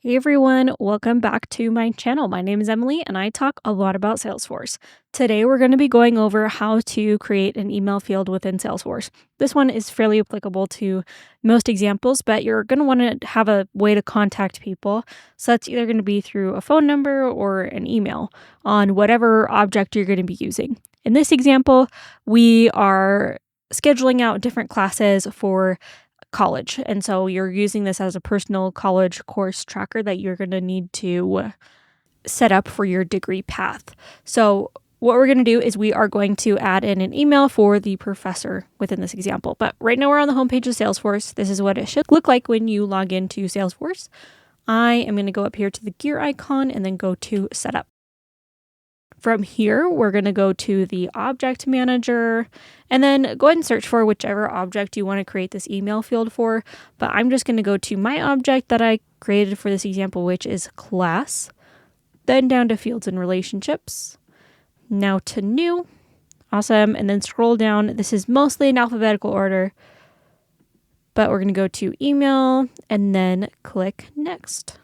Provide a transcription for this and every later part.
Hey everyone, welcome back to my channel. My name is Emily and I talk a lot about Salesforce. Today we're going to be going over how to create an email field within Salesforce. This one is fairly applicable to most examples, but you're going to want to have a way to contact people. So that's either going to be through a phone number or an email on whatever object you're going to be using. In this example, we are scheduling out different classes for college. And so you're using this as a personal college course tracker that you're going to need to set up for your degree path. So what we're going to do is we are going to add in an email for the professor within this example. But right now we're on the homepage of Salesforce. This is what it should look like when you log into Salesforce. I am going to go up here to the gear icon and then go to setup. From here, we're going to go to the object manager and then go ahead and search for whichever object you want to create this email field for. But I'm just going to go to my object that I created for this example, which is class, then down to fields and relationships. Now to new. Awesome. And then scroll down. This is mostly in alphabetical order, but we're going to go to email and then click next.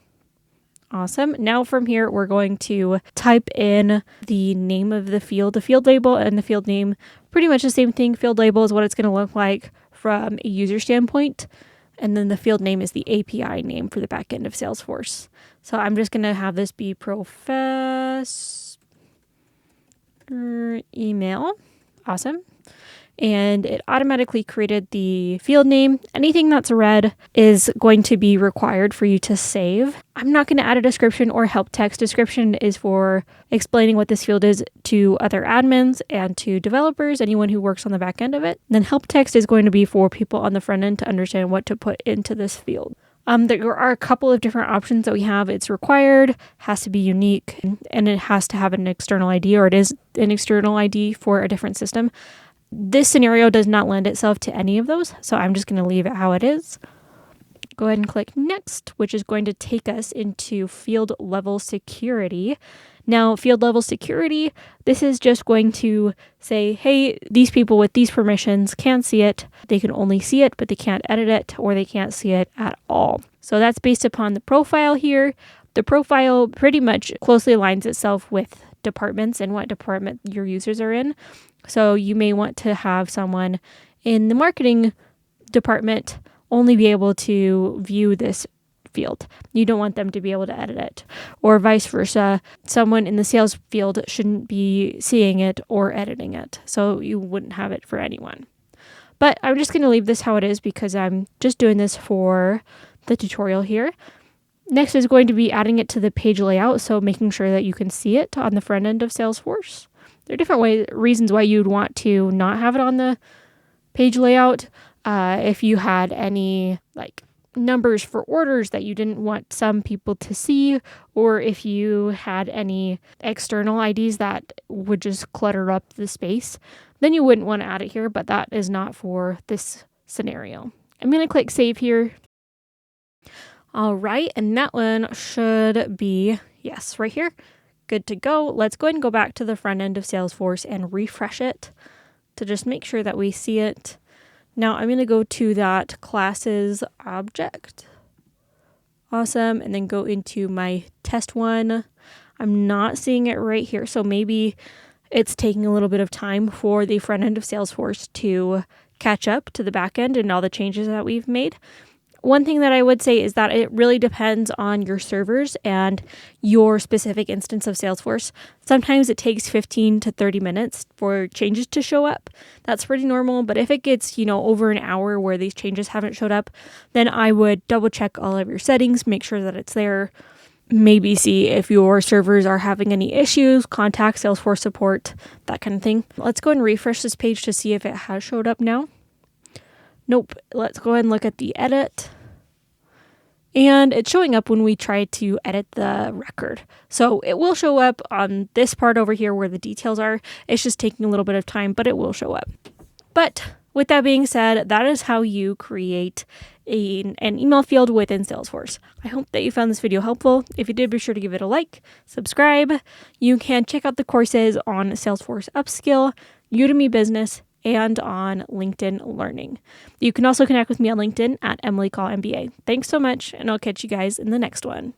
Awesome. Now from here, we're going to type in the name of the field label and the field name. Pretty much the same thing. Field label is what it's going to look like from a user standpoint. And then the field name is the API name for the backend of Salesforce. So I'm just going to have this be professor email. Awesome. And it automatically created the field name. Anything that's red is going to be required for you to save. I'm not going to add a description or help text. Description is for explaining what this field is to other admins and to developers, anyone who works on the back end of it. And then help text is going to be for people on the front end to understand what to put into this field. There are a couple of different options that we have. It's required, has to be unique, and it has to have an external ID, or it is an external ID for a different system. This scenario does not lend itself to any of those, so I'm just going to leave it how it is. Go ahead and click next, which is going to take us into field level security. Now, field level security, this is just going to say, hey, these people with these permissions can't see it. They can only see it, but they can't edit it, or they can't see it at all. So that's based upon the profile here. The profile pretty much closely aligns itself with departments and what department your users are in. So you may want to have someone in the marketing department only be able to view this field. You don't want them to be able to edit it, or vice versa. Someone in the sales field shouldn't be seeing it or editing it. So you wouldn't have it for anyone. But I'm just going to leave this how it is because I'm just doing this for the tutorial here. Next is going to be adding it to the page layout, so making sure that you can see it on the front end of Salesforce. There are different reasons why you'd want to not have it on the page layout. If you had any numbers for orders that you didn't want some people to see, or if you had any external IDs that would just clutter up the space, then you wouldn't want to add it here, but that is not for this scenario. I'm going to click save here. All right, and that one should be, yes, right here. Good to go. Let's go ahead and go back to the front end of Salesforce and refresh it to just make sure that we see it. Now I'm going to go to that classes object. Awesome. And then go into my test one. I'm not seeing it right here. So maybe it's taking a little bit of time for the front end of Salesforce to catch up to the back end and all the changes that we've made. One thing that I would say is that it really depends on your servers and your specific instance of Salesforce. Sometimes it takes 15 to 30 minutes for changes to show up. That's pretty normal, but if it gets, over an hour where these changes haven't showed up, then I would double check all of your settings, make sure that it's there. Maybe see if your servers are having any issues, contact Salesforce support, that kind of thing. Let's go and refresh this page to see if it has showed up now. Nope. Let's go ahead and look at the edit. And it's showing up when we try to edit the record. So it will show up on this part over here where the details are. It's just taking a little bit of time, but it will show up. But with that being said, that is how you create an email field within Salesforce. I hope that you found this video helpful. If you did, be sure to give it a like, subscribe. You can check out the courses on Salesforce Upskill, Udemy Business, and on LinkedIn Learning. You can also connect with me on LinkedIn at Emily Call MBA. Thanks so much, and I'll catch you guys in the next one.